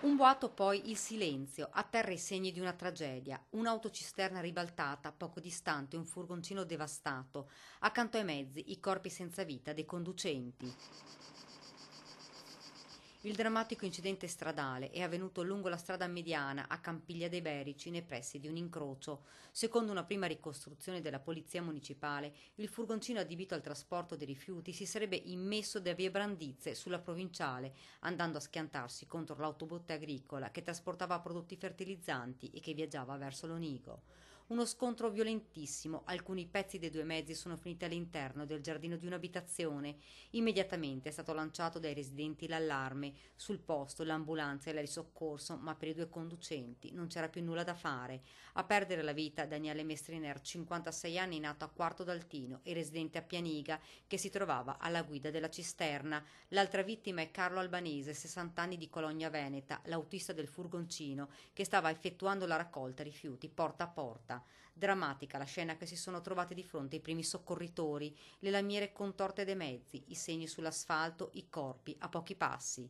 Un boato, poi il silenzio, a terra i segni di una tragedia, un'autocisterna ribaltata, poco distante un furgoncino devastato, accanto ai mezzi i corpi senza vita dei conducenti. Il drammatico incidente stradale è avvenuto lungo la strada mediana a Campiglia dei Berici, nei pressi di un incrocio. Secondo una prima ricostruzione della polizia municipale, il furgoncino adibito al trasporto dei rifiuti si sarebbe immesso da via Brandizze sulla provinciale, andando a schiantarsi contro l'autobotte agricola che trasportava prodotti fertilizzanti e che viaggiava verso Lonigo. Uno scontro violentissimo, alcuni pezzi dei due mezzi sono finiti all'interno del giardino di un'abitazione. Immediatamente è stato lanciato dai residenti l'allarme. Sul posto l'ambulanza e la di soccorso, ma per i due conducenti non c'era più nulla da fare. A perdere la vita Daniele Mestriner, 56 anni, nato a Quarto d'Altino e residente a Pianiga, che si trovava alla guida della cisterna. L'altra vittima è Carlo Albanese, 60 anni, di Cologna Veneta, l'autista del furgoncino, che stava effettuando la raccolta rifiuti porta a porta. Drammatica la scena che si sono trovati di fronte i primi soccorritori, le lamiere contorte dei mezzi, i segni sull'asfalto, i corpi a pochi passi.